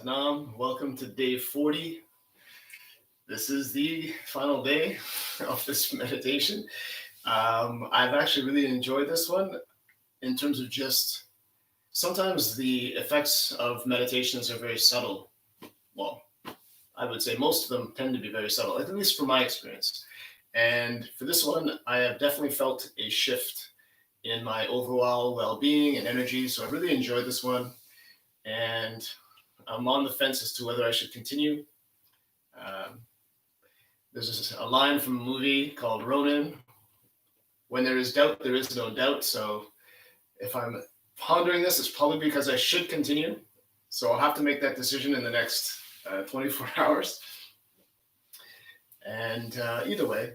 Nam. Welcome to day 40. This is the final day of this meditation. I've actually really enjoyed this one in terms of just sometimes the effects of meditations are very subtle. Well, I would say most of them tend to be very subtle, at least from my experience. And for this one, I have definitely felt a shift in my overall well-being and energy. So I really enjoyed this one. And I'm on the fence as to whether I should continue. There's a line from a movie called Ronin. When there is doubt, there is no doubt. So if I'm pondering this, it's probably because I should continue. So I'll have to make that decision in the next 24 hours. And either way,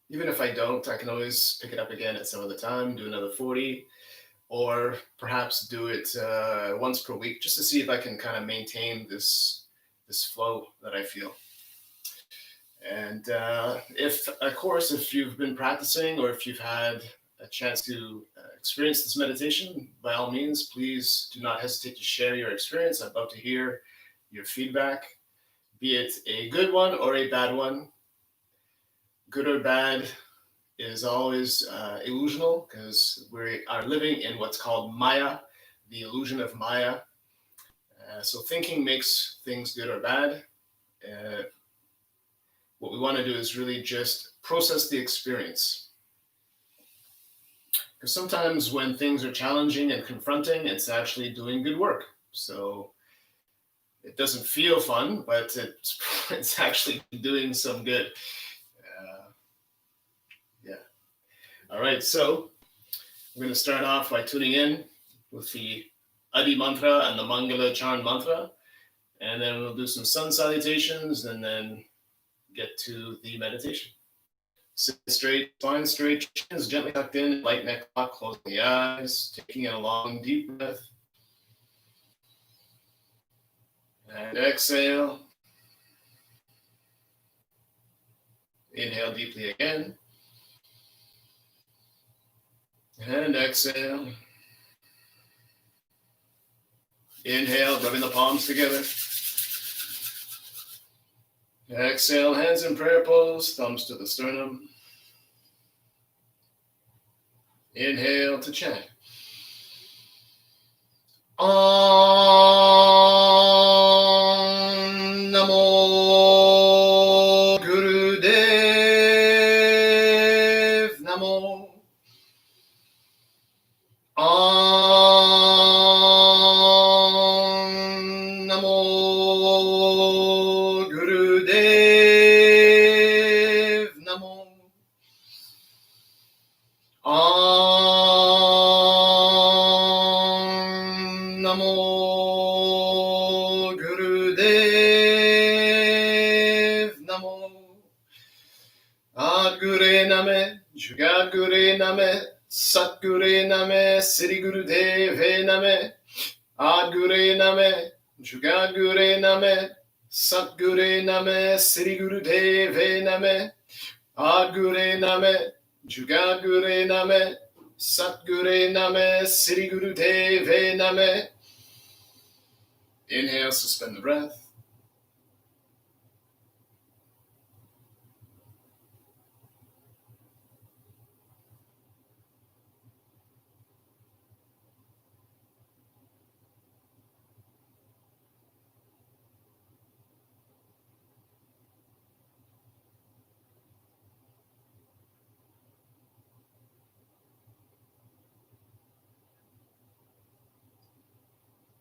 even if I don't, I can always pick it up again at some other time, do another 40, or perhaps do it once per week, just to see if I can kind of maintain this flow that I feel. And if you've been practicing or if you've had a chance to experience this meditation, by all means, please do not hesitate to share your experience. I'd love to hear your feedback, be it a good one or a bad one. Good or bad is always illusional because we are living in what's called Maya, the illusion of Maya. So thinking makes things good or bad. What we want to do is really just process the experience. Because sometimes when things are challenging and confronting, it's actually doing good work. So it doesn't feel fun, but it's actually doing some good. All right, so we're going to start off by tuning in with the Adi mantra and the Mangalachan mantra, and then we'll do some sun salutations and then get to the meditation. Sit straight, spine straight, chin is gently tucked in, light neck lock, closing the eyes, taking a long deep breath. And exhale. Inhale deeply again. And exhale. Inhale, rubbing the palms together. Exhale, hands in prayer pose, thumbs to the sternum. Inhale to chant. Om Namo Gurudev Namo. Om Namo Gurudev Namo. Om Namo Gurudev Namo. Adgure Name, Jugagure Name, Satgure Name, Sri Gurudeve Name. Adgure Name, Jugagure Name, Satgure Name, Sri Gurudeve Name. Adgure Name, Jugagure Name, Satgure Name, Sri Gurudeve Name. Inhale, suspend the breath.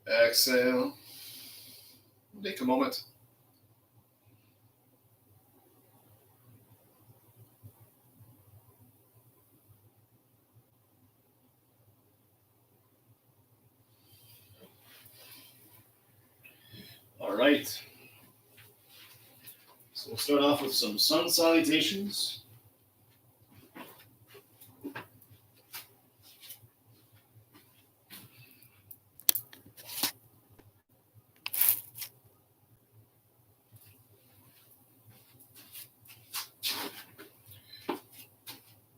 Exhale. Take a moment. All right. So we'll start off with some sun salutations.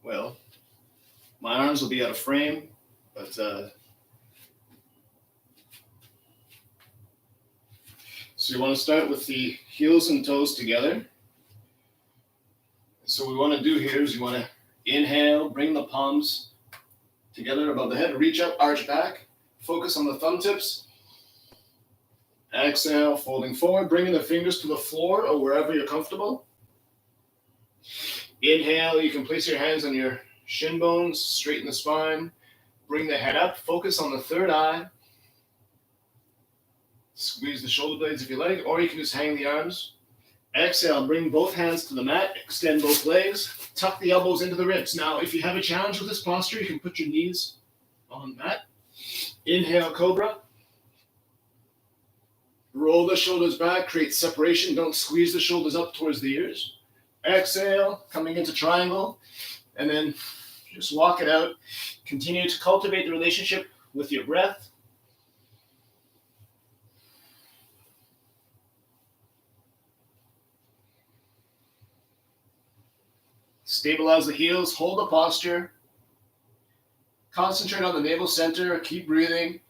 Well, my arms will be out of frame, but So you want to start with the heels and toes together. So what we want to do here is you want to inhale, bring the palms together above the head, reach up, arch back, focus on the thumb tips. Exhale, folding forward, bringing the fingers to the floor or wherever you're comfortable. Inhale, you can place your hands on your shin bones, straighten the spine, bring the head up, focus on the third eye. Squeeze the shoulder blades if you like, or you can just hang the arms. Exhale, bring both hands to the mat, extend both legs, tuck the elbows into the ribs. Now, if you have a challenge with this posture, you can put your knees on the mat. Inhale, cobra. Roll the shoulders back, create separation. Don't squeeze the shoulders up towards the ears. Exhale, coming into triangle, and then just walk it out. Continue to cultivate the relationship with your breath. Stabilize the heels, hold the posture. Concentrate on the navel center, keep breathing.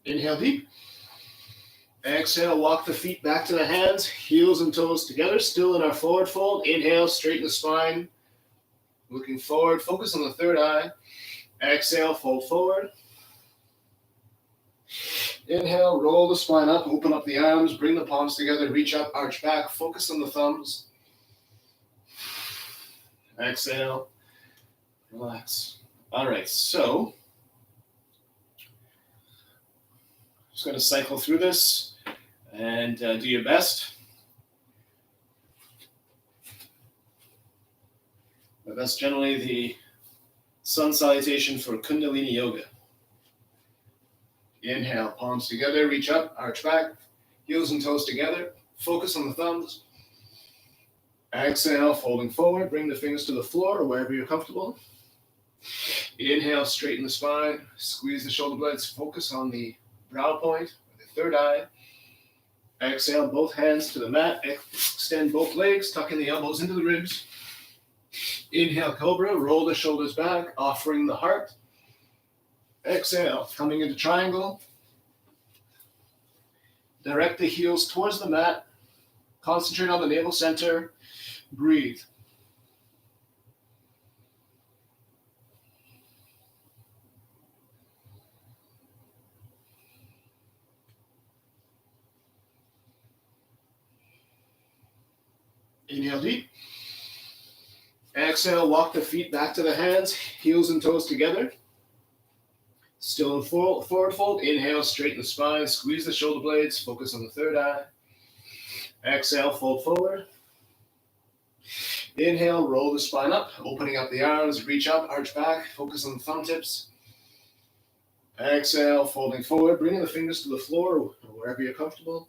Inhale deep. Exhale, walk the feet back to the hands, heels and toes together, still in our forward fold. Inhale, straighten the spine. Looking forward, focus on the third eye. Exhale, fold forward. Inhale, roll the spine up, open up the arms, bring the palms together, reach up, arch back, focus on the thumbs. Exhale, relax. All right, so just going to cycle through this and do your best. But that's generally the Sun Salutation for Kundalini Yoga. Inhale, palms together, reach up, arch back, heels and toes together, focus on the thumbs. Exhale, folding forward, bring the fingers to the floor or wherever you're comfortable. Inhale, straighten the spine, squeeze the shoulder blades, focus on the brow point, the third eye. Exhale, both hands to the mat, extend both legs, tucking the elbows into the ribs. Inhale, cobra, roll the shoulders back, offering the heart. Exhale, coming into triangle. Direct the heels towards the mat. Concentrate on the navel center. Breathe. Inhale deep. Exhale, walk the feet back to the hands, heels and toes together. Still in forward fold. Inhale, straighten the spine, squeeze the shoulder blades, focus on the third eye. Exhale, fold forward. Inhale, roll the spine up, opening up the arms, reach up, arch back, focus on the thumb tips. Exhale, folding forward, bringing the fingers to the floor or wherever you're comfortable.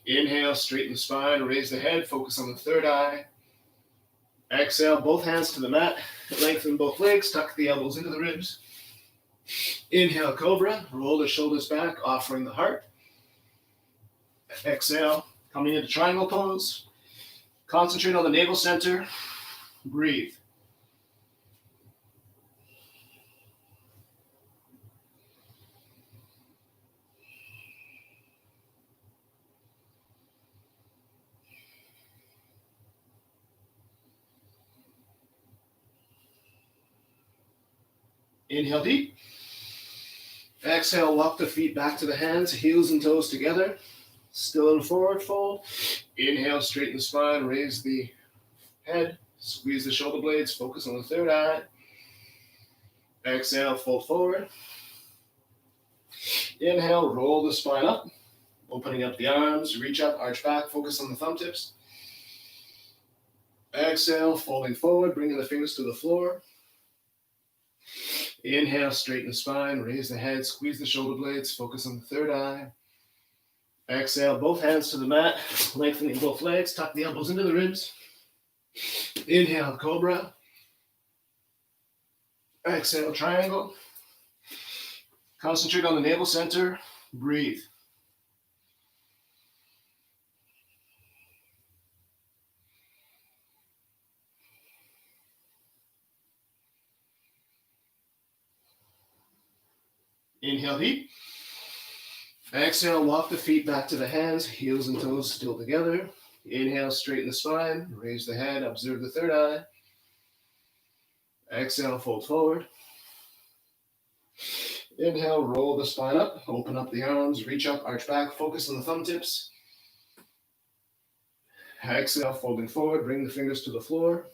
Inhale, straighten the spine, raise the head, focus on the third eye. Exhale, both hands to the mat, lengthen both legs, tuck the elbows into the ribs. Inhale, cobra, roll the shoulders back, offering the heart. Exhale, coming into triangle pose. Concentrate on the navel center. Breathe. Inhale deep. Exhale, walk the feet back to the hands, heels and toes together. Still in forward fold. Inhale, straighten the spine, raise the head, squeeze the shoulder blades, focus on the third eye. Exhale, fold forward. Inhale, roll the spine up, opening up the arms, reach up, arch back, focus on the thumb tips. Exhale, folding forward, bringing the fingers to the floor. Inhale, straighten the spine, raise the head, squeeze the shoulder blades, focus on the third eye. Exhale, both hands to the mat, lengthening both legs, tuck the elbows into the ribs. Inhale, cobra. Exhale, triangle. Concentrate on the navel center. Breathe. Inhale deep. Exhale, walk the feet back to the hands, heels and toes still together. Inhale, straighten the spine, raise the head, observe the third eye. Exhale, fold forward. Inhale, roll the spine up, open up the arms, reach up, arch back, focus on the thumb tips. Exhale, folding forward, bring the fingers to the floor.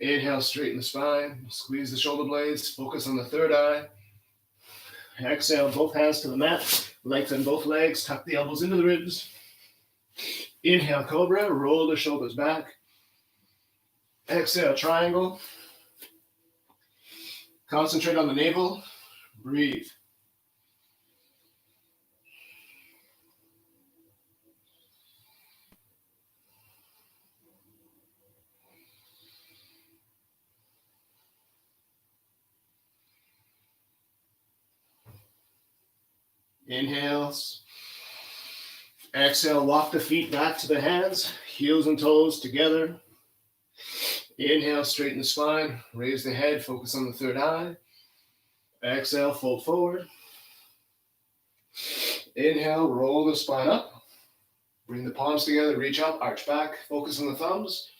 Inhale, straighten the spine, squeeze the shoulder blades, focus on the third eye. Exhale, both hands to the mat, lengthen both legs, tuck the elbows into the ribs. Inhale, cobra, roll the shoulders back. Exhale, triangle. Concentrate on the navel, breathe. Inhales. Exhale, walk the feet back to the hands, heels and toes together. Inhale, straighten the spine, raise the head, focus on the third eye. Exhale, fold forward. Inhale, roll the spine up. Bring the palms together, reach up, arch back, focus on the thumbs.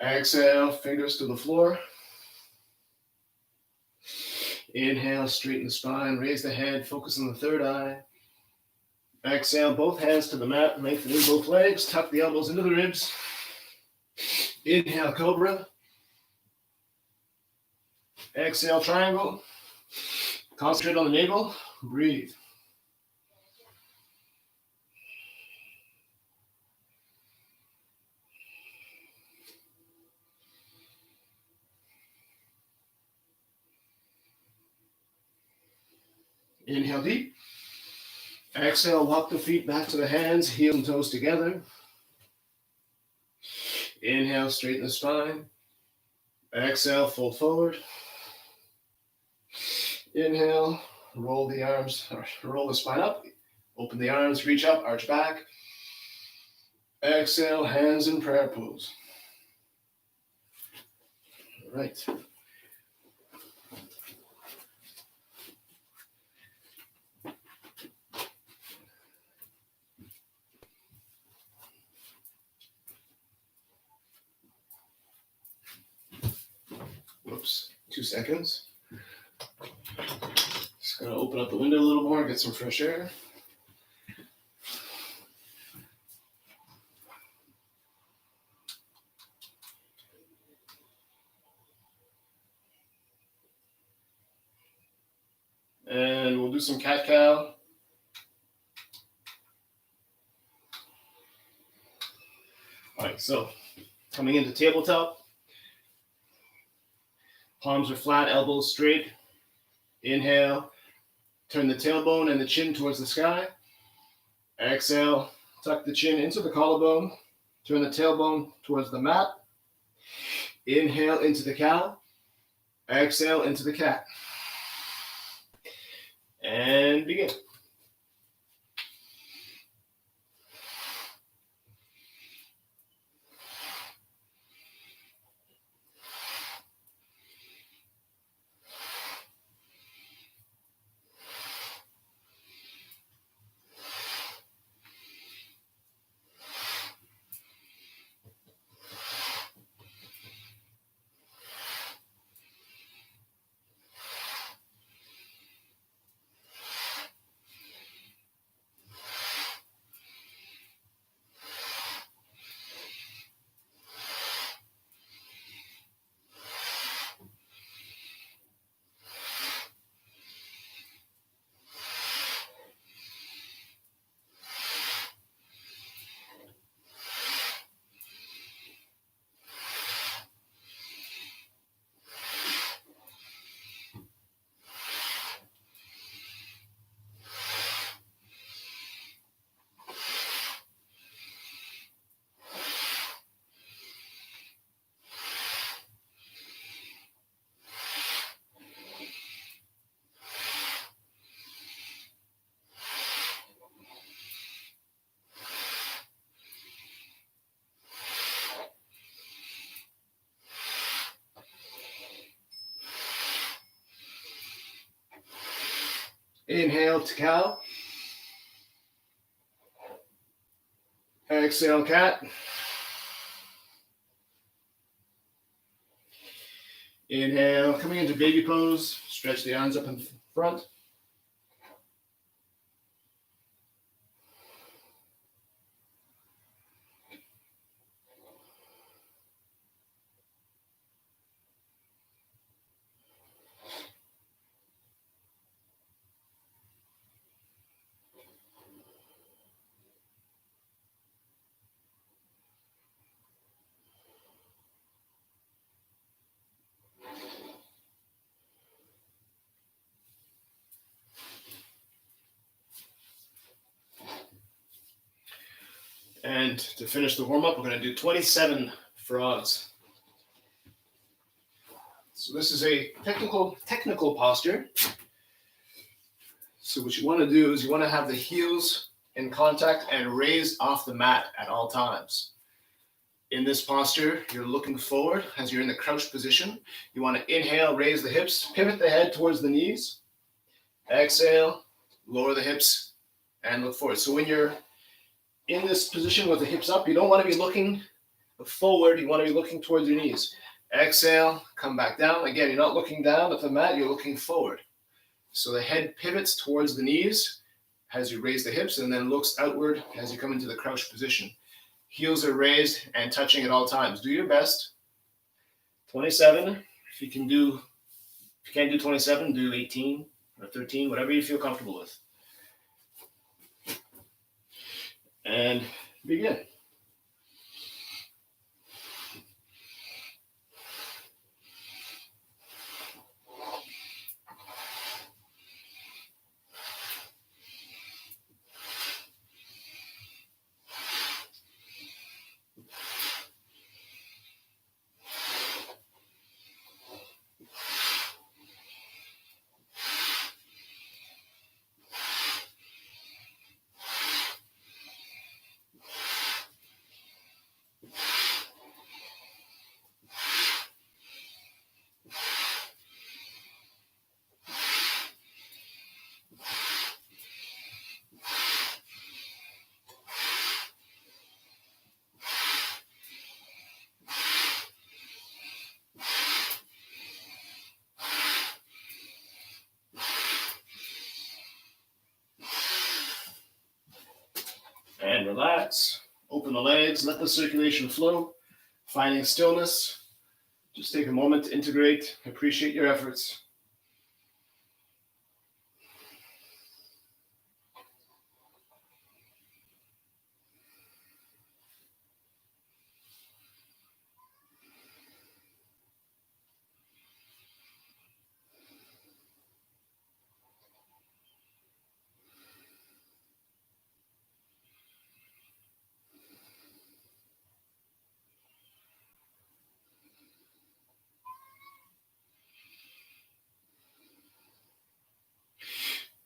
Exhale, fingers to the floor. Inhale, straighten the spine, raise the head, focus on the third eye. Exhale, both hands to the mat, lengthening both legs, tuck the elbows into the ribs. Inhale, cobra. Exhale, triangle. Concentrate on the navel, breathe. Inhale deep. Exhale, walk the feet back to the hands, heels and toes together. Inhale, straighten the spine. Exhale, fold forward. Inhale, roll the arms, roll the spine up. Open the arms, reach up, arch back. Exhale, hands in prayer pose. All right. Whoops, 2 seconds. Just gonna open up the window a little more, get some fresh air. And we'll do some cat-cow. All right, so coming into tabletop. Palms are flat, elbows straight. Inhale, turn the tailbone and the chin towards the sky. Exhale, tuck the chin into the collarbone. Turn the tailbone towards the mat. Inhale into the cow. Exhale into the cat. And begin. Inhale to cow. Exhale, cat. Inhale, coming into baby pose. Stretch the arms up in front. And to finish the warm-up, we're going to do 27 frogs. So this is a technical posture. So what you want to do is you want to have the heels in contact and raised off the mat at all times. In this posture, you're looking forward as you're in the crouched position. You want to inhale, raise the hips, pivot the head towards the knees. Exhale, lower the hips, and look forward. So when you're in this position with the hips up, you don't want to be looking forward. You want to be looking towards your knees. Exhale, come back down. Again, you're not looking down at the mat, you're looking forward. So the head pivots towards the knees as you raise the hips and then looks outward as you come into the crouched position. Heels are raised and touching at all times. Do your best. 27. If you can't do 27, do 18 or 13, whatever you feel comfortable with. And begin. And relax. Open the legs. Let the circulation flow. Finding stillness. Just take a moment to integrate. Appreciate your efforts.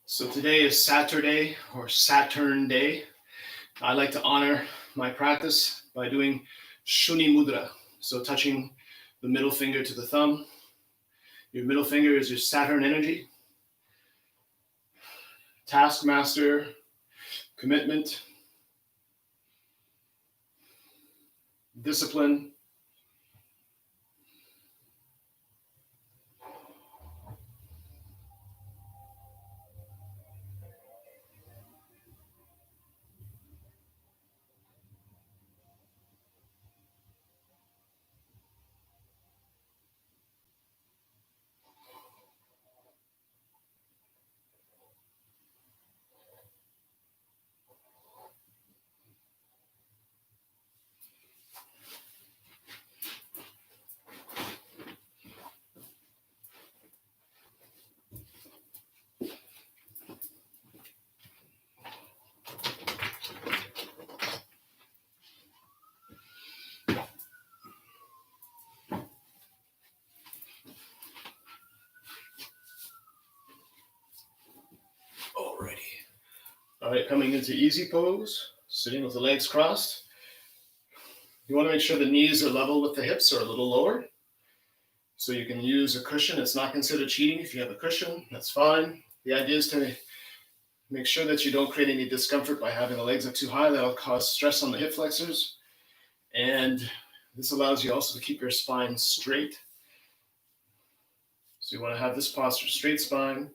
So today is Saturday or Saturn Day. I like to honor my practice by doing Shuni Mudra. So touching the middle finger to the thumb. Your middle finger is your Saturn energy. Taskmaster, commitment, discipline. Alrighty. All right, coming into easy pose, sitting with the legs crossed. You want to make sure the knees are level with the hips or a little lower. So you can use a cushion. It's not considered cheating if you have a cushion. That's fine. The idea is to Make sure that you don't create any discomfort by having the legs up too high. That'll cause stress on the hip flexors. And this allows you also to keep your spine straight. So you want to have this posture, straight spine,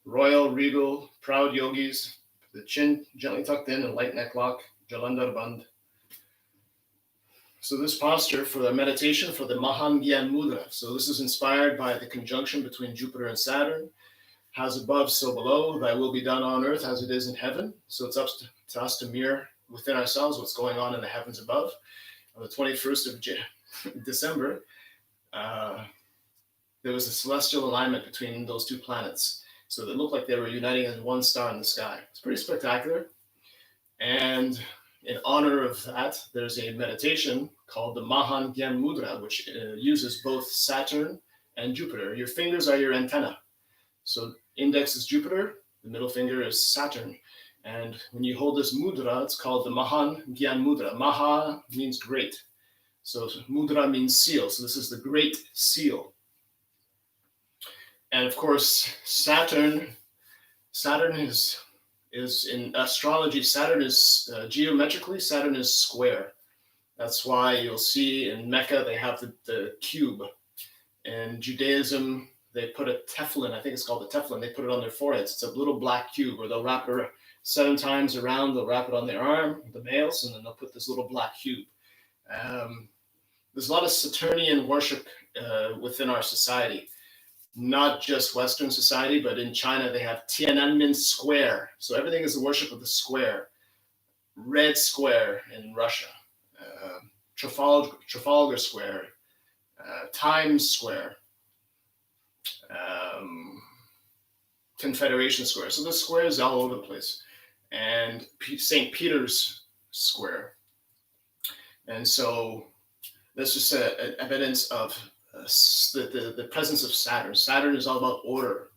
royal, regal, proud yogis, the chin gently tucked in and light neck lock, Jalandhar Bandh. So this posture for the meditation for the Mahan Gyan Mudra. So this is inspired by the conjunction between Jupiter and Saturn. As above, so below. Thy will be done on earth as it is in heaven. So it's up to us to mirror within ourselves what's going on in the heavens above. On the 21st of December, there was a celestial alignment between those two planets. So it looked like they were uniting as one star in the sky. It's pretty spectacular. And in honor of that, there's a meditation called the Mahan Gyan Mudra, which uses both Saturn and Jupiter. Your fingers are your antenna. So index is Jupiter, the middle finger is Saturn. And when you hold this mudra, it's called the Mahan Gyan Mudra. Maha means great. So mudra means seal. So this is the great seal. And of course, Saturn is in astrology, Saturn is geometrically, Saturn is square. That's why you'll see in Mecca, they have the cube. In Judaism, they put a tefillin, I think it's called a tefillin, they put it on their foreheads. It's a little black cube, or they'll wrap it 7 times around, they'll wrap it on their arm, the males, and then they'll put this little black cube. There's a lot of Saturnian worship within our society, not just Western society, but in China, they have Tiananmen Square. So everything is the worship of the square. Red Square in Russia, Trafalgar Square, Times Square, Confederation Square. So the square is all over the place. And St. Peter's Square. And so that's just evidence of the presence of Saturn. Saturn is all about order,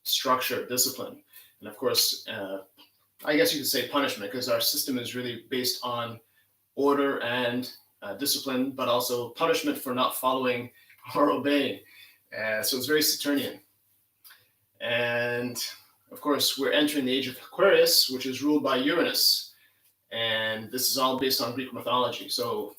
structure, discipline. And of course, I guess you could say punishment, because our system is really based on order and discipline, but also punishment for not following or obeying. So it's very Saturnian. And of course, we're entering the age of Aquarius, which is ruled by Uranus. And this is all based on Greek mythology. So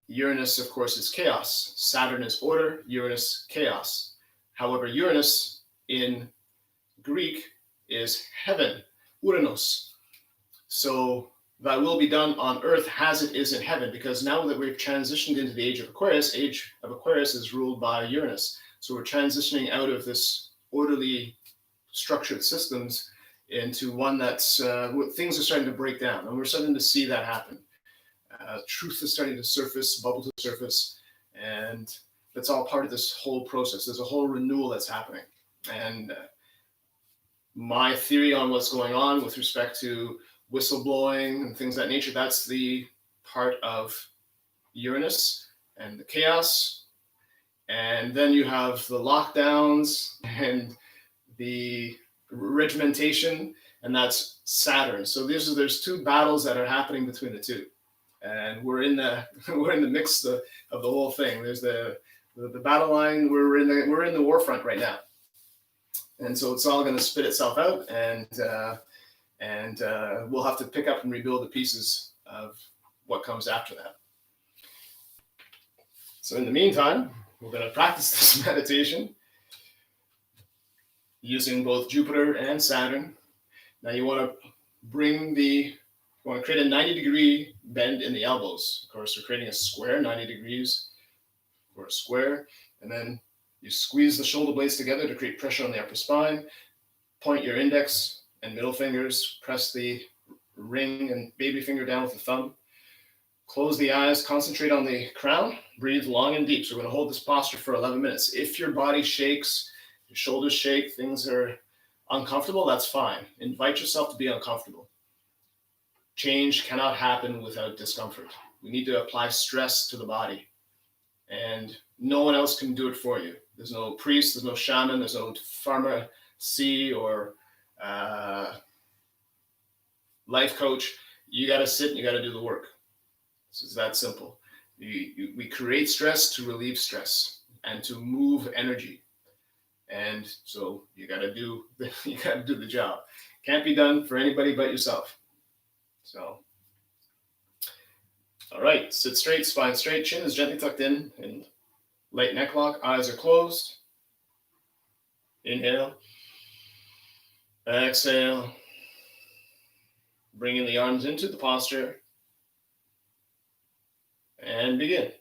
Uranus, of course, is chaos. Saturn is order, Uranus, chaos. However, Uranus in Greek is heaven, Uranus. So thy will be done on earth as it is in heaven, because now that we've transitioned into the age of Aquarius is ruled by Uranus. So we're transitioning out of this orderly, structured systems into one that's, things are starting to break down, and we're starting to see that happen. Truth is starting to surface, bubble to surface, and that's all part of this whole process. There's a whole renewal that's happening. And my theory on what's going on with respect to whistleblowing and things of that nature, that's the part of Uranus and the chaos. And then you have the lockdowns and the regimentation, and that's Saturn. So there's 2 battles that are happening between the 2. And we're in the mix of the whole thing. There's the battle line. We're in the war front right now, and so it's all going to spit itself out, and we'll have to pick up and rebuild the pieces of what comes after that. So in the meantime, we're going to practice this meditation using both Jupiter and Saturn. Now you want to create a 90-degree bend in the elbows. Of course, we're creating a square, 90 degrees for a square. And then you squeeze the shoulder blades together to create pressure on the upper spine. Point your index and middle fingers. Press the ring and baby finger down with the thumb. Close the eyes. Concentrate on the crown. Breathe long and deep. So we're going to hold this posture for 11 minutes. If your body shakes, your shoulders shake, things are uncomfortable, that's fine. Invite yourself to be uncomfortable. Change cannot happen without discomfort. We need to apply stress to the body, and no one else can do it for you. There's no priest, there's no shaman, there's no pharmacy or life coach. You got to sit and you got to do the work. It's that simple. We create stress to relieve stress and to move energy. And so you got to do the job. Can't be done for anybody but yourself. So, all right, sit straight, spine straight, chin is gently tucked in, and light neck lock, eyes are closed. Inhale. Exhale. Bringing the arms into the posture. And begin.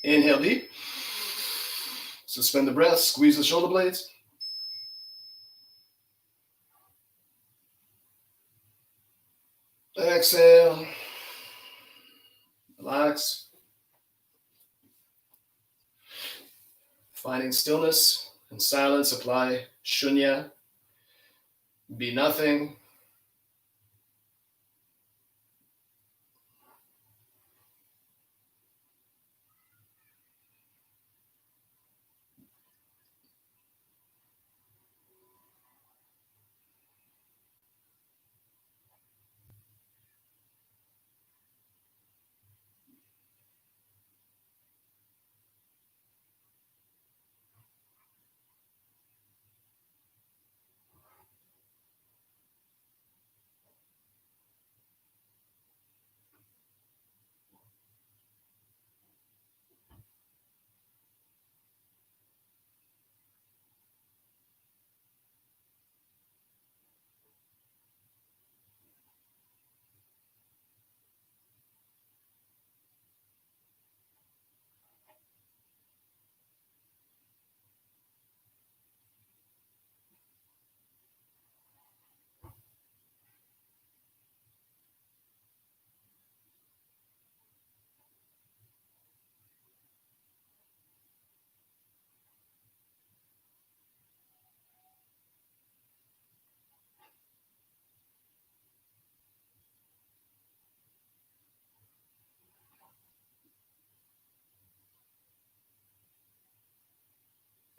Inhale deep. Suspend the breath, squeeze the shoulder blades. Exhale. Relax. Finding stillness and silence, apply shunya. Be nothing.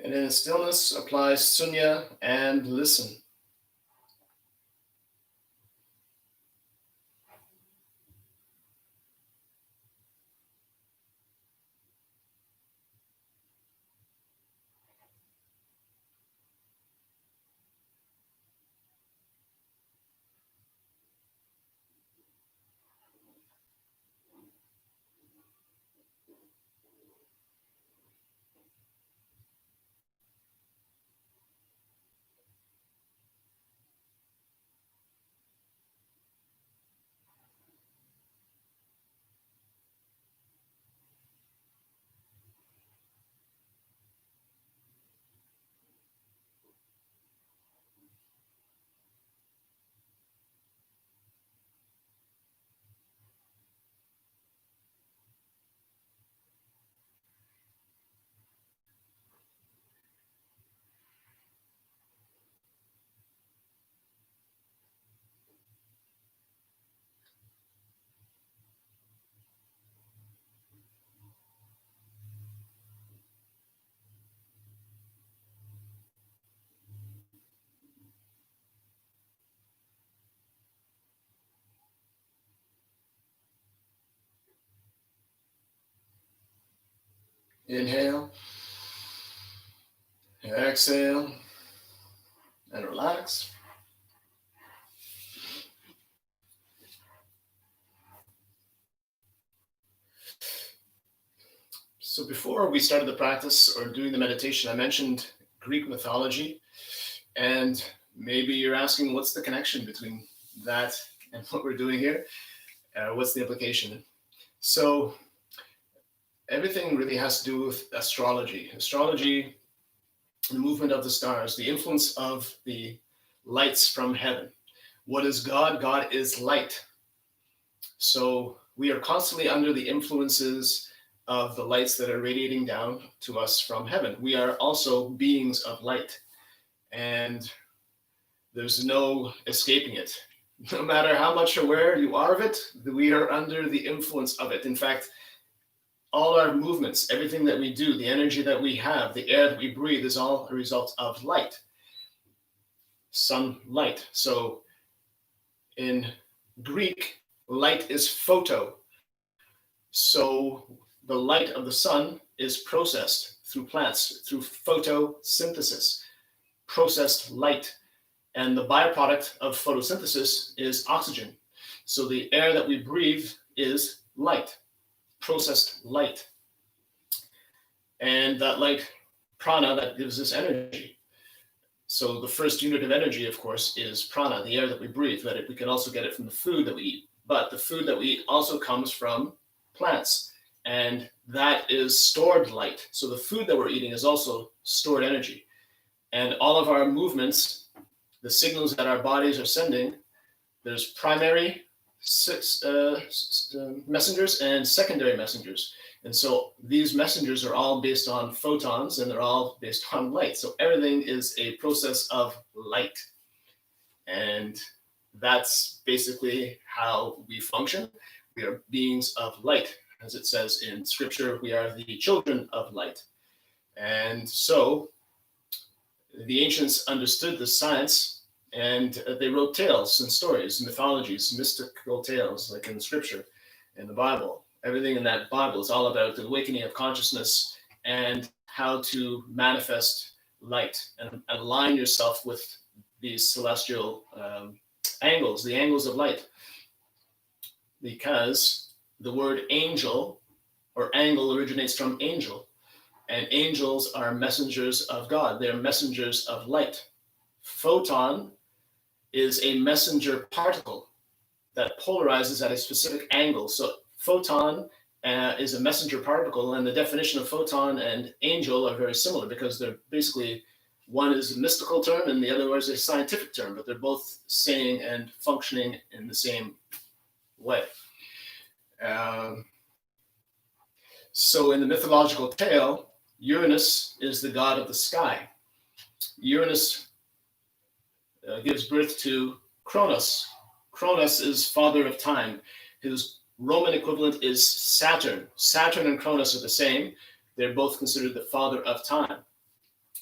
And in stillness, apply sunya and listen. Inhale. Exhale. And relax. So before we started the practice or doing the meditation, I mentioned Greek mythology. And maybe you're asking, what's the connection between that and what we're doing here? What's the implication? So everything really has to do with astrology. Astrology, the movement of the stars, the influence of the lights from heaven. What is God? God is light. So we are constantly under the influences of the lights that are radiating down to us from heaven. We are also beings of light, and there's no escaping it. No matter how much aware you are of it, we are under the influence of it. In fact, all our movements, everything that we do, the energy that we have, the air that we breathe is all a result of light, sunlight. So in Greek, light is photo. So the light of the sun is processed through plants, through photosynthesis, processed light. And the byproduct of photosynthesis is oxygen. So the air that we breathe is light, processed light. And that light, prana, that gives us energy. So the first unit of energy, of course, is prana, the air that we breathe. But we can also get it from the food that we eat. But the food that we eat also comes from plants. And that is stored light. So the food that we're eating is also stored energy. And all of our movements, the signals that our bodies are sending, there's primary messengers and secondary messengers. And so these messengers are all based on photons, and they're all based on light. So everything is a process of light. And that's basically how we function. We are beings of light. As it says in scripture, we are the children of light. And so the ancients understood the science, and they wrote tales and stories, mythologies, mystical tales, like in scripture, in the Bible. Everything in that Bible is all about the awakening of consciousness and how to manifest light and align yourself with these celestial angles, the angles of light. Because the word angel or angle originates from angel, and angels are messengers of God. They're messengers of light. Photon is a messenger particle that polarizes at a specific angle. So photon is a messenger particle, and the definition of photon and angel are very similar because they're basically, one is a mystical term and the other is a scientific term, but they're both saying and functioning in the same way. So in the mythological tale, Uranus is the god of the sky. Uranus gives birth to Cronus. Cronus is father of time. His Roman equivalent is Saturn. Saturn and Cronus are the same. They're both considered the father of time.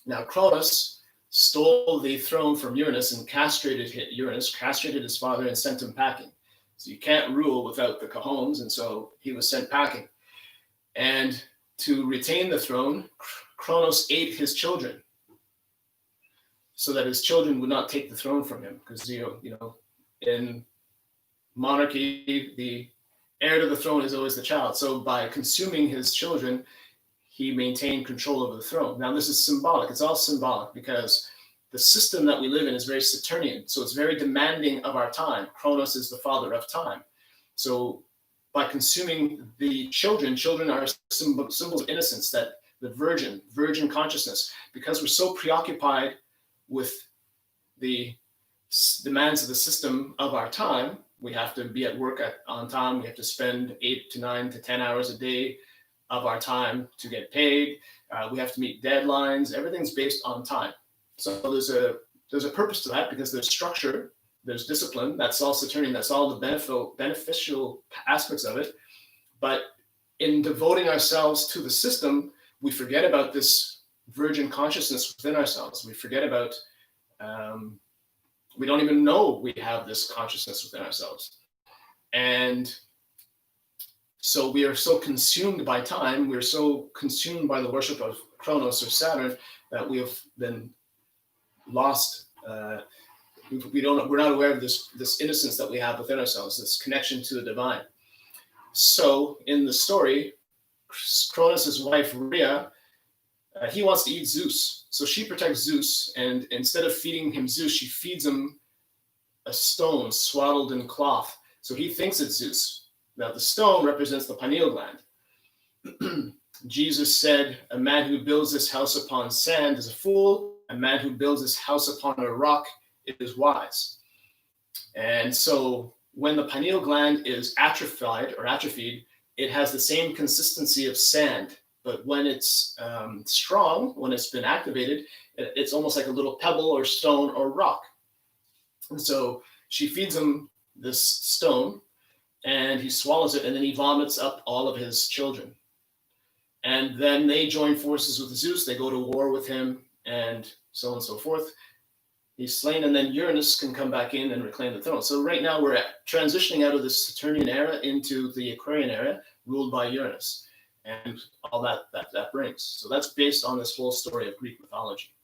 Now, Cronus stole the throne from Uranus and castrated Uranus, castrated his father, and sent him packing. So you can't rule without the cajones, and so he was sent packing. And to retain the throne, Cronus ate his children so that his children would not take the throne from him. Because, in monarchy, the heir to the throne is always the child. So by consuming his children, he maintained control over the throne. Now, this is symbolic. It's all symbolic because the system that we live in is very Saturnian. So it's very demanding of our time. Cronus is the father of time. So by consuming the children are symbols of innocence, that the virgin consciousness, because we're so preoccupied with the demands of the system of our time. We have to be at work on time. We have to spend 8 to 9 to 10 hours a day of our time to get paid. We have to meet deadlines. Everything's based on time. So there's a purpose to that because there's structure, there's discipline. That's all Saturnian. That's all the beneficial aspects of it. But in devoting ourselves to the system, we forget about this virgin consciousness within ourselves. We forget about, we don't even know we have this consciousness within ourselves. And so we are so consumed by time, we're so consumed by the worship of Cronus or Saturn that we have been lost. We're not aware of this innocence that we have within ourselves, this connection to the divine. So in the story, Cronus' wife Rhea, he wants to eat Zeus. So she protects Zeus, and instead of feeding him Zeus, she feeds him a stone swaddled in cloth. So he thinks it's Zeus. Now the stone represents the pineal gland. Jesus said, "A man who builds his house upon sand is a fool. A man who builds his house upon a rock is wise." And so when the pineal gland is atrophied, it has the same consistency of sand. But when it's strong, when it's been activated, it's almost like a little pebble or stone or rock. And so she feeds him this stone, and he swallows it, and then he vomits up all of his children. And then they join forces with Zeus. They go to war with him, and so on and so forth. He's slain, and then Uranus can come back in and reclaim the throne. So right now we're transitioning out of the Saturnian era into the Aquarian era, ruled by Uranus, and all that brings. So that's based on this whole story of Greek mythology.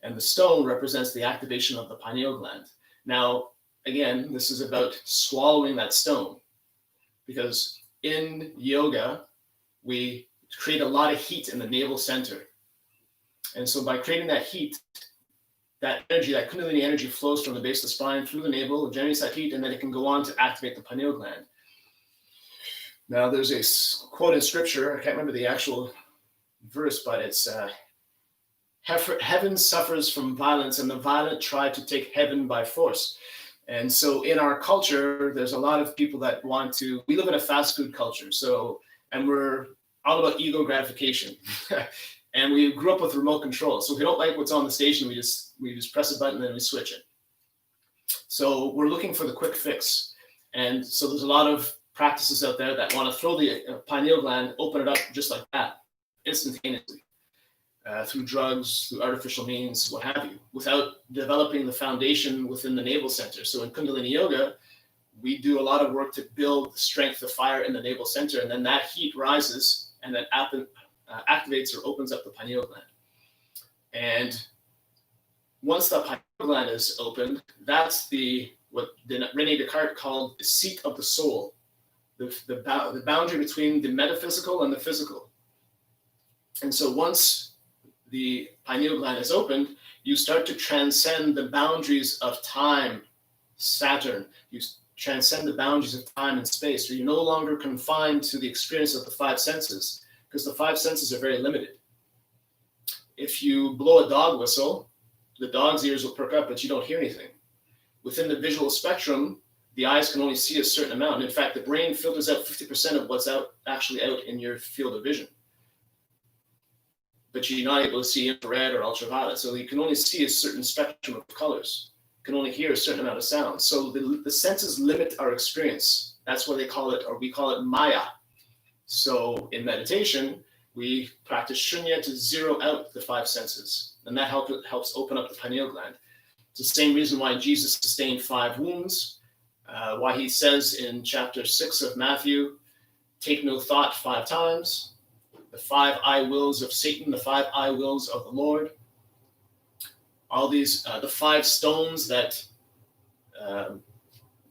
And the stone represents the activation of the pineal gland. Now, again, this is about swallowing that stone, because in yoga, we create a lot of heat in the navel center. And so by creating that heat, that energy, that Kundalini energy flows from the base of the spine through the navel, generates that heat, and then it can go on to activate the pineal gland. Now, there's a quote in scripture, I can't remember the actual verse, but it's heaven suffers from violence, and the violent try to take heaven by force. And so in our culture, there's a lot of people that we live in a fast food culture. And we're all about ego gratification. And we grew up with remote control. So if we don't like what's on the station, we just press a button and then we switch it. So we're looking for the quick fix. And so there's a lot of practices out there that want to throw the pineal gland, open it up just like that, instantaneously, through drugs, through artificial means, what have you, without developing the foundation within the navel center. So in Kundalini Yoga, we do a lot of work to build the strength of fire in the navel center, and then that heat rises and then activates or opens up the pineal gland. And once the pineal gland is opened, that's what René Descartes called the seat of the soul, the boundary between the metaphysical and the physical. And so once the pineal gland is opened, you start to transcend the boundaries of time, Saturn. You transcend the boundaries of time and space, where you're no longer confined to the experience of the five senses, because the five senses are very limited. If you blow a dog whistle, the dog's ears will perk up, but you don't hear anything. Within the visual spectrum, the eyes can only see a certain amount. In fact, the brain filters out 50% of what's actually out in your field of vision. But you're not able to see infrared or ultraviolet. So you can only see a certain spectrum of colors. You can only hear a certain amount of sound. So the senses limit our experience. That's what they call it, or we call it Maya. So in meditation, we practice shunya to zero out the five senses. And that helps open up the pineal gland. It's the same reason why Jesus sustained 5 wounds, why he says in chapter 6 of Matthew, take no thought 5 times, the 5 I wills of Satan, the 5 I wills of the Lord, all these, the 5 stones that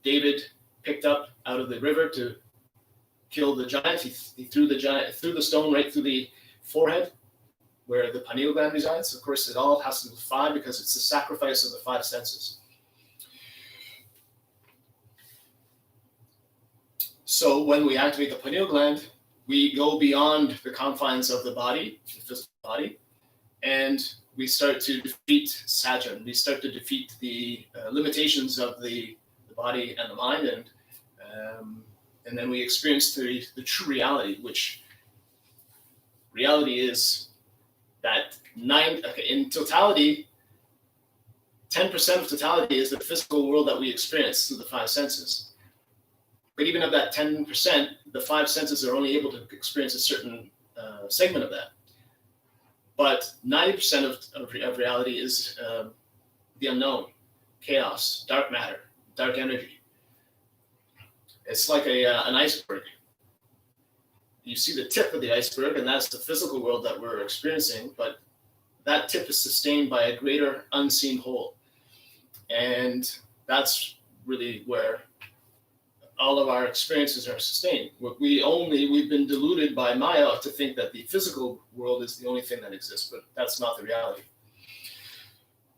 David picked up out of the river to kill the giant. He threw the stone right through the forehead where the pineal gland resides. Of course, it all has to do with 5 because it's the sacrifice of the 5 senses. So when we activate the pineal gland, we go beyond the confines of the body, the physical body, and we start to defeat Saturn. We start to defeat the limitations of the body and the mind, and then we experience the true reality, which reality is that in totality, 10% of totality is the physical world that we experience through the 5 senses. But even of that 10%, the 5 senses are only able to experience a certain segment of that. But 90% of reality is the unknown, chaos, dark matter, dark energy. It's like an iceberg. You see the tip of the iceberg, and that's the physical world that we're experiencing, but that tip is sustained by a greater unseen whole. And that's really where all of our experiences are sustained. We've been deluded by Maya to think that the physical world is the only thing that exists, but that's not the reality.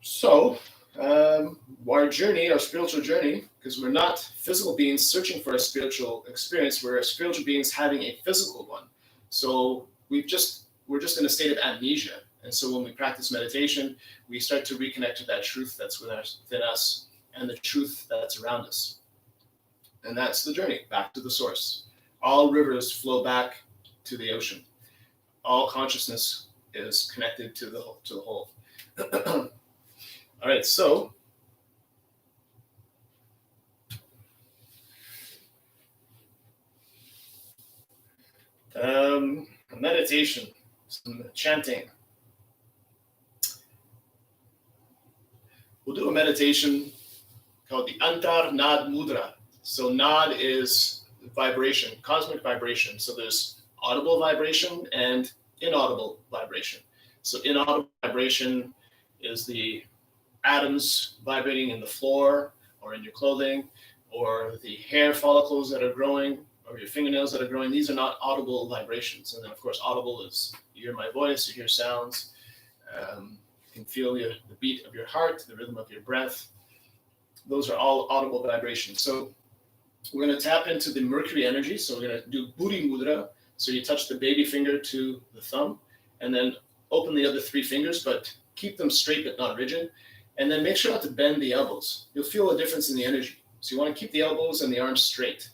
So our spiritual journey, because we're not physical beings searching for a spiritual experience, we're spiritual beings having a physical one. So we're just in a state of amnesia. And so when we practice meditation, we start to reconnect to that truth that's within us and the truth that's around us. And that's the journey back to the source. All rivers flow back to the ocean. All consciousness is connected to the whole. All right, so meditation, some chanting. We'll do a meditation called the Antar Naad Mudra. So Naad is vibration, cosmic vibration. So there's audible vibration and inaudible vibration. So inaudible vibration is the atoms vibrating in the floor or in your clothing, or the hair follicles that are growing, or your fingernails that are growing. These are not audible vibrations. And then, of course, audible is you hear my voice, you hear sounds, you can feel the beat of your heart, the rhythm of your breath. Those are all audible vibrations. So We're going to tap into the Mercury energy. So we're going to do Buddhi Mudra. So you touch the baby finger to the thumb, and then open the other three fingers, but keep them straight but not rigid. And then make sure not to bend the elbows. You'll feel a difference in the energy. So you want to keep the elbows and the arms straight.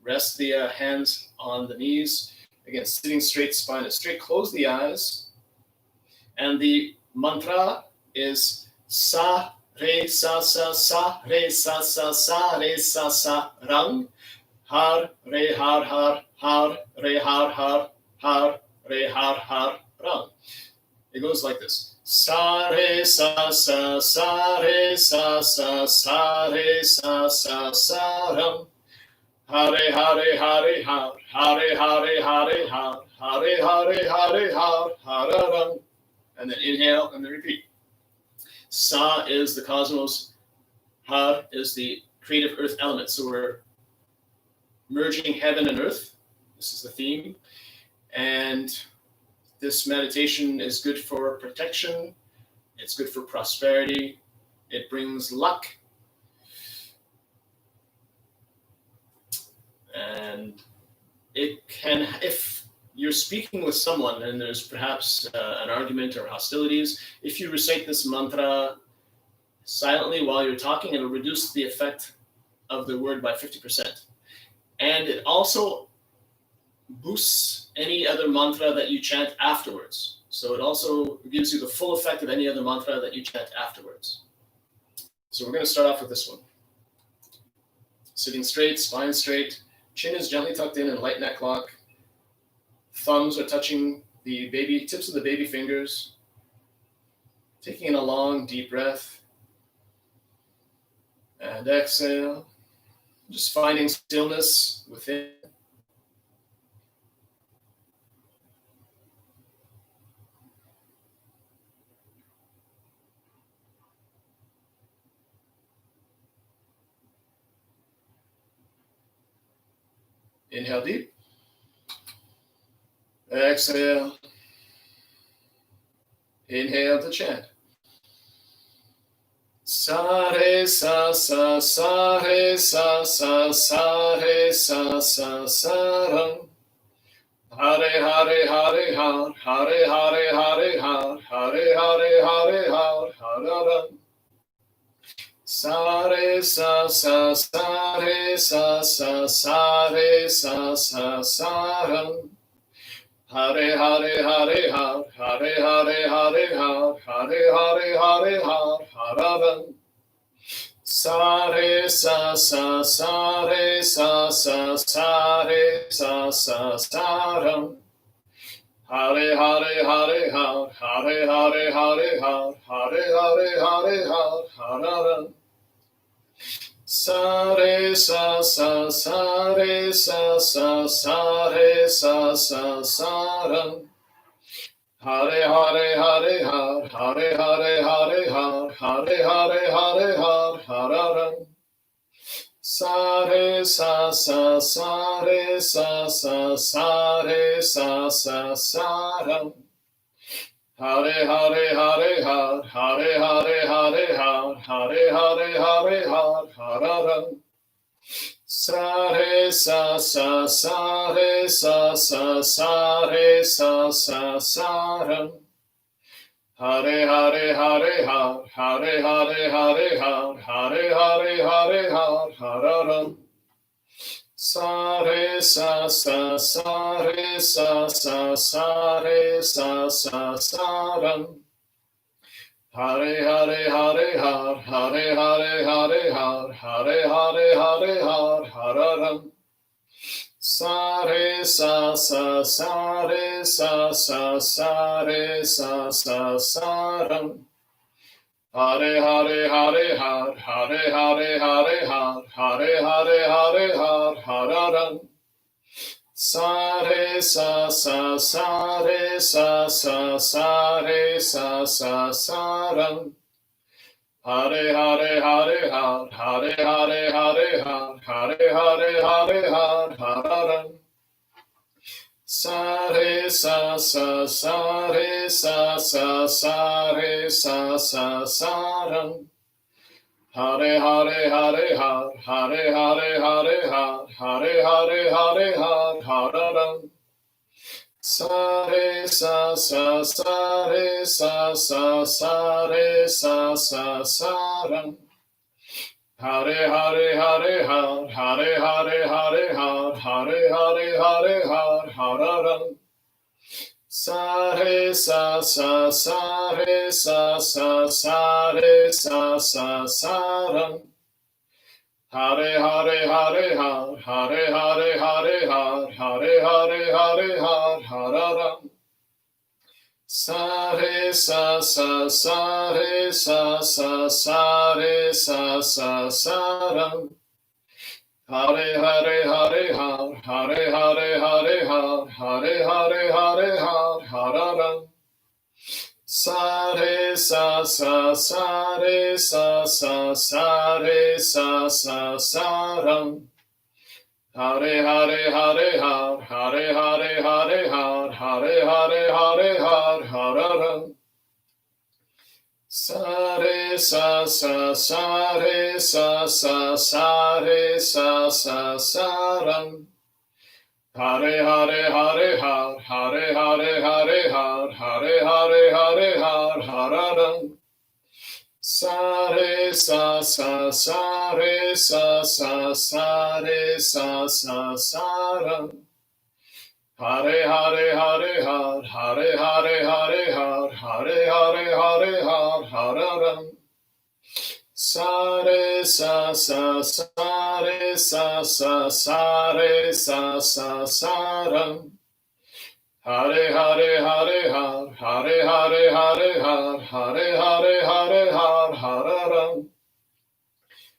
Rest the hands on the knees. Again, sitting straight, spine is straight. Close the eyes. And the mantra is Sa, Re, Sa, Sa, Sa, Re, Sa, Sa, Sa, Re, Sa, Sa, Rang. Har, Re, Har, Har, Har, Re, Har, Har, Har, Re, Har, Har, Rang. It goes like this. Sa, Re, Sa, Sa, Sa, Re, Sa, Sa, Sa, Re, Sa, Sa, Sa, Rang. Hare, Hare, Hare, Har, Hare, Hare, Hare, Har, Hare, Hare, Hare, Har, Hare, Rang. And then inhale and then repeat. Sa is the cosmos. Har is the creative earth element. So we're merging heaven and earth. This is the theme. And this meditation is good for protection. It's good for prosperity. It brings luck. And it can, if you're speaking with someone and there's perhaps an argument or hostilities, if you recite this mantra silently while you're talking, it'll reduce the effect of the word by 50%. And it also boosts any other mantra that you chant afterwards. So it also gives you the full effect of any other mantra that you chant afterwards. So we're going to start off with this one. Sitting straight, spine straight, chin is gently tucked in and light neck lock. Thumbs are touching the tips of the baby fingers. Taking in a long, deep breath. And exhale. Just finding stillness within. Inhale deep. Exhale. Inhale to chant. Sa re sa sa sa re sa sa sa re sa sa sa ram. Hare Hare Hare Har Hare Hare Hare Har Hare Hare Hare Har Hare Ram. Sa re sa sa sa re sa sa sa re sa sa sa ram. Hare Hare Hare Har Hare Hare Hare Har Hare Hare Hare Har Hare Ram. Sa re sa sa sa re sa sa sa re sa sa sa ram. Hare Hare Hare Har Hare Hare Hare Har Hare Hare Hare Har Hare Ram. Sa re sa sa sa re sa sa sa re sa sa sa ram. Hare Hare Hare Har Hare Hare Hare Har Hare Hare Hare Har Hare Ram. Sa re sa sa sa re sa sa sa re sa sa sa ram. Hare Hare Hare Har Hare Hare Hare Har Hare Hare Hare Har Hare Ram. Sa re sa sa sa re sa sa sa re sa sa sa ram. Hare Hare Hare Har Hare Hare Hare Har Hare Hare Hare Har Hare Ram. Sa re sa sa sa re sa sa sa re sa sa sa ram. Hare Hare Hare Har Hare Hare Hare Har Hare Hare Hare Har Hare Ram. Sa re sa sa sa re sa sa sa re sa sa sa ram. Hare Hare Hare Har Hare Hare Hare Har Hare Hare Hare Har Hare Ram. Sa re sa sa sa re sa sa sa re sa sa sa ram. Hare Hare Hare Har Hare Hare Hare Har Hare Hare Hare Har Hare Ram. Sa re sa sa sa re sa sa sa re sa sa sa ram. Hare Hare Hare Har, Hare Hare Hare Har, Hare Hare Hare Har, Hare Ram. Sa re sa sa sa re sa sa sa re sa sa sa ram. Hare Hare Hare Har, Hare Hare Hare Har, Hare Hare Hare Har, Hare Ram. Sa re sa sa sa re sa sa sa re sa sa sa ram. Hare Hare Hare Har, Hare Hare Hare Har, Hare Hare Hare Har, Hare Ram. Sa re sa sa sa re sa sa sa re sa sa sa ram. Hare Hare Hare Har, Hare Hare Hare Har, Hare Hare Hare Har, Hare Ram. Sa re sa sa sa re sa sa sa re sa sa sa ram. Hare Hare Hare Har, Hare Hare Hare Har, Hare Hare Hare Har, Hare Ram. Sa re sa sa sa re sa sa sa re sa sa sa ram. Hare Hare Hare Har, Hare Hare Hare Har, Hare Hare Hare Har, Hare Ram. Sa re sa sa sa re sa sa sa re sa sa sa ram. Hare Hare Hare Har, Hare Hare Hare Har, Hare Hare Hare Har, Hare Ram. Sa re sa sa sa re sa sa sa re sa sa sa ram. Hare Hare Hare Har, Hare Hare Hare Har, Hare Hare Hare Har, Hare Ram.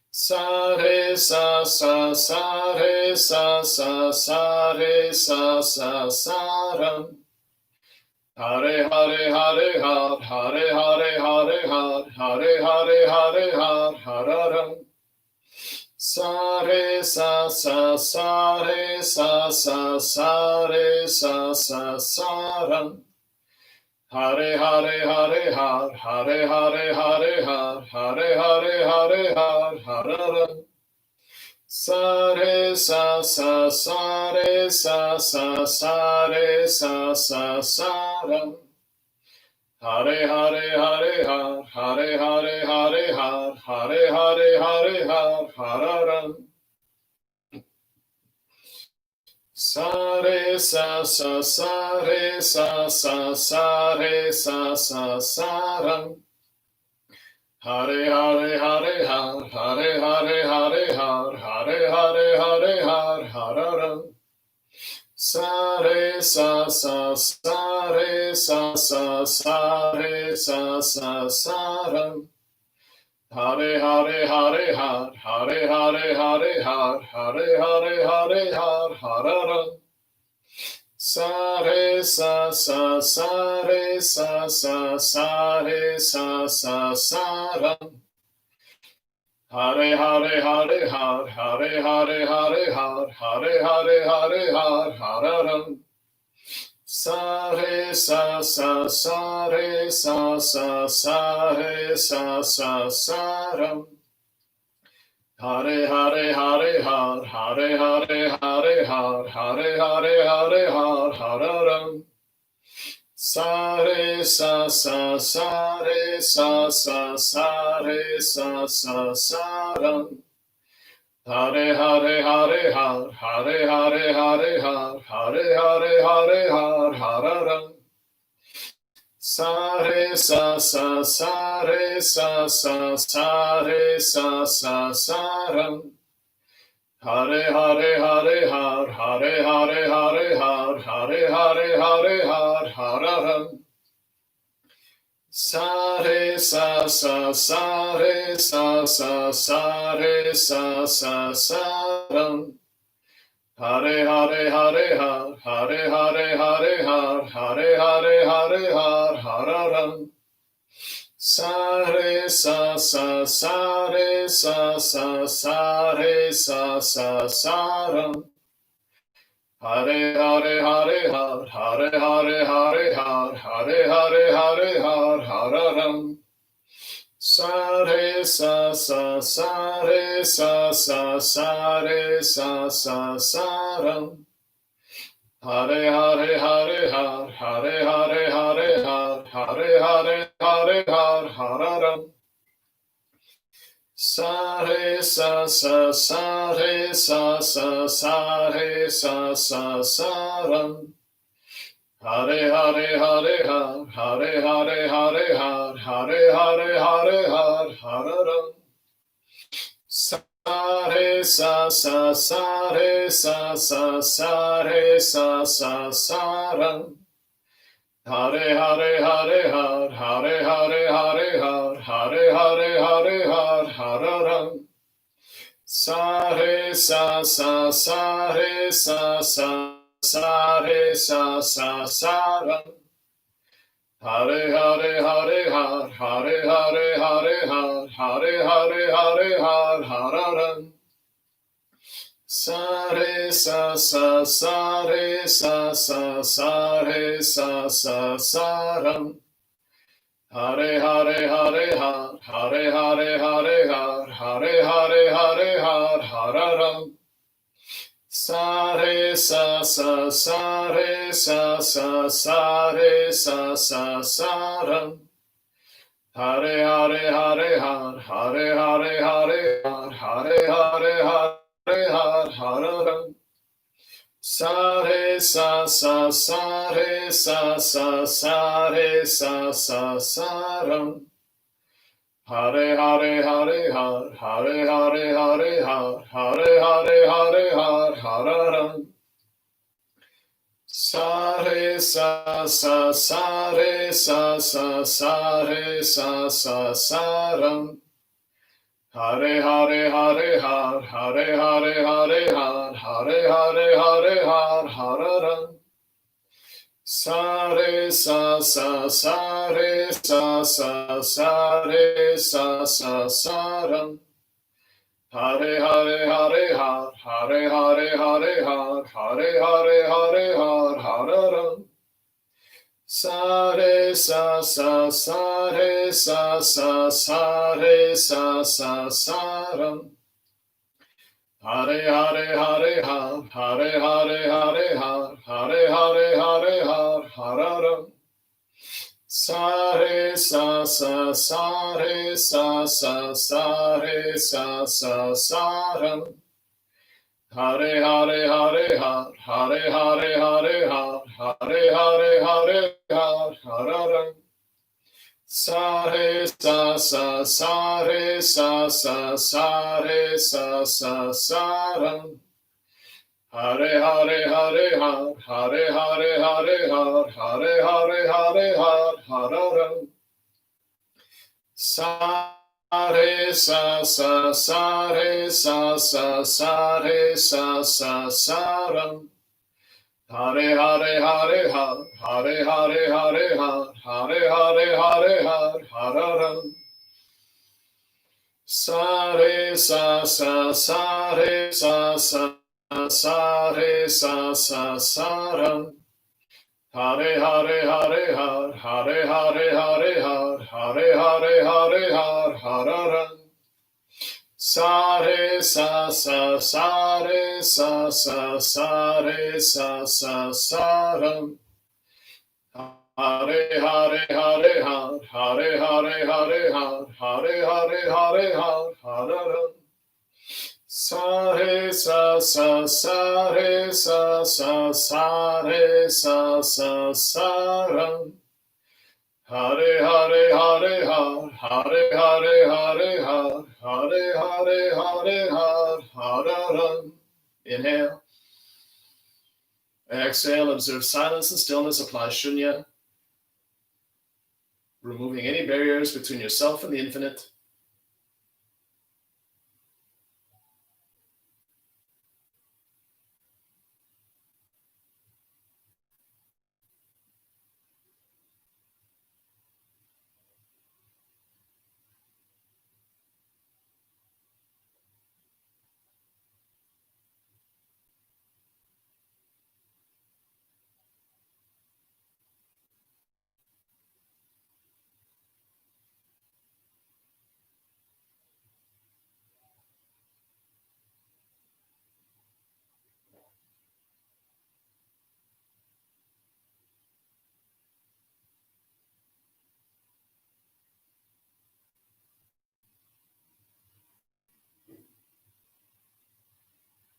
Sa re sa sa sa re sa sa sa re sa sa sa ram. Hare Hare Hare Har, Hare Hare Hare Har, Hare Hare Hare Har, Hare Ram. Sa re sa sa sa re sa sa sa re sa sa sa ram. Hare Hare Hare Har, Hare Hare Hare Har, Hare Hare Hare Har, Hare Ram. Sa re sa sa sa re sa sa sa re sa sa sa ram. Hare Hare Hare Har, Hare Hare Hare Har, Hare Hare Hare Har, Hare Ram. Sa re sa sa sa re sa sa sa re sa sa sa ram. Hare Hare Hare Har, Hare Hare Hare Har, Hare Hare Hare Har, Hare Ram. Sa re sa sa sa re sa sa sa re sa sa sa ram. Hare Hare Hare Har, Hare Hare Hare Har, Hare Hare Hare Har, Hare Ram. Sa re sa sa sa re sa sa sa re sa sa sa ram. Hare Hare Hare Har, Hare Hare Hare Har, Hare Hare Hare Har, Hare Ram. Sa re sa sa sa re sa sa sa re sa sa sa ram. Hare Hare Hare Har, Hare Hare Hare Har, Hare Hare Hare Har, Hare Ram. Sa re sa sa sa re sa sa sa re sa sa sa ram. Hare Hare Hare Har, Hare Hare Hare Har, Hare Hare Hare Har, Hare Ram. Sa re sa sa sa re sa sa sa re sa sa sa ram. Hare Hare Hare Har, Hare Hare Hare Har, Hare Hare Hare Har, Hare Ram. Sa re sa sa sa re sa sa sa re sa sa sa ram. Hare Hare Hare Har, Hare Hare Hare Har, Hare Hare Hare Har, Hare Ram. Sa re sa sa sa re sa sa sa re sa sa sa ram. Hare Hare Hare Har, Hare Hare Hare Har, Hare Hare Hare Har, Hare Ram. Sa re re sa sa sa re sa sa sa re sa sa sa ram. Hare Hare Hare Har Hare Hare Hare Har Hare Hare Hare Har Hare Ram. Sa re sa sa sa re sa sa sa re sa sa sa ram. Hare Hare Hare Har Hare Hare Hare Har Hare Hare Hare Har Hare Ram. Sa re sa sa sa re sa sa sa re sa sa sa ram. Hare Hare Hare Har Hare Hare Hare Har Hare Hare Hare Har Hare Ram. Sa re sa sa sa re sa sa sa re sa sa sa ram. Hare Hare Hare Har Hare Hare Hare Har Hare Hare Hare Har Hare Ram. Sa re sa sa sa re sa sa sa re sa sa sa ram. Hare Hare Hare Har Hare Hare Hare Har Hare Hare Hare Har Hare Ram. Sa re sa sa sa re sa sa sa re sa sa sa ram. Hare Hare Hare Har Hare Hare Hare Har Hare Hare Hare Har Hare Ram. Sa re sa sa sa re sa sa sa re sa sa sa ram. Hare Hare Hare Har Hare Hare Hare Har Hare Hare Hare Har Hare Ram. Sa re sa sa sa re sa sa sa re sa sa sa ram. Hare Hare Hare Har Hare Hare Hare Har Hare Hare Hare Har Hare Ram. Sa re sa sa sa re sa sa sa re sa sa sa ram. Hare Hare Hare Har Hare Hare Hare Har Hare Hare Hare Har Hare Ram. Sa re sa sa sa re sa sa sa re sa sa sa ram. Hare Hare Hare Har Hare Hare Hare Har Hare Hare Hare Har Hare Ram. Sa re sa sa sa re sa sa sa re sa sa sa ram. Hare Hare Hare Har Hare Hare Hare Har Hare Hare Hare Har Hare Ram. Sa re sa sa sa re sa sa sa re sa sa sa ram. Hare Hare Hare Har Hare Hare Hare Har Hare Hare Hare Har Hare Ram. Sa re sa sa sa re sa sa sa re sa sa sa ram. Hare Hare Hare Har Hare Hare Hare Har Hare Hare Hare Har Hare Ram. Sa re sa sa sa re sa sa sa re sa sa sa ram. Hare Hare Hare Har Hare Hare Hare Har Hare Hare Hare Har Hare Ram. Sa re sa sa sa re sa sa sa re sa sa sa ram. Hare Hare Hare Har Hare Hare Hare Har Hare Hare Hare Har Hare Ram. Sa re sa sa sa re sa sa sa re sa sa sa ram. Hare Hare Hare Har Hare Hare Hare Har Hare Hare Hare Har Hare Ram. Inhale. Exhale. Observe silence and stillness. Apply shunya. Removing any barriers between yourself and the infinite.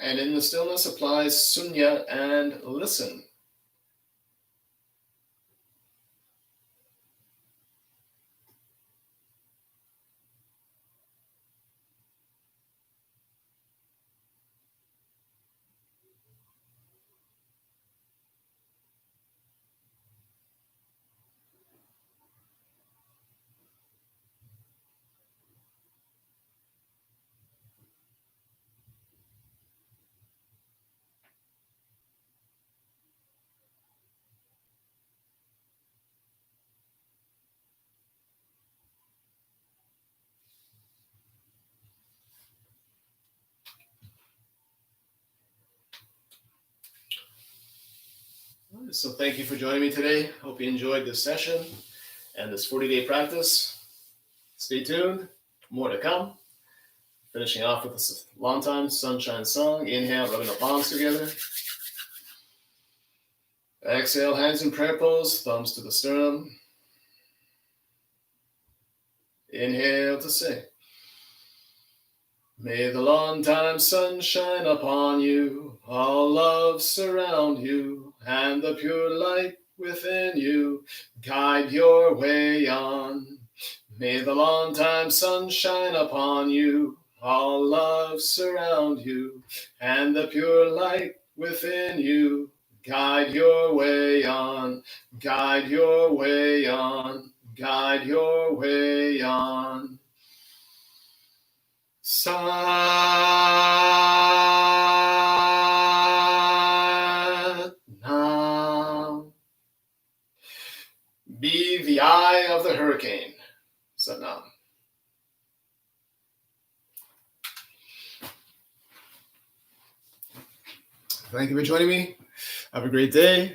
And in the stillness, apply sunya and listen. So thank you for joining me today. Hope you enjoyed this session and this 40-day practice. Stay tuned, more to come. Finishing off with this long time sunshine song. Inhale, rubbing the palms together. Exhale, hands in prayer pose, thumbs to the sternum. Inhale to say, may the long time sun shine upon you, all love surround you, and the pure light within you guide your way on. May the long time sun shine upon you, all love surround you, and the pure light within you guide your way on, guide your way on, guide your way on. Satnam. Be the eye of the hurricane. Satnam. Thank you for joining me. Have a great day.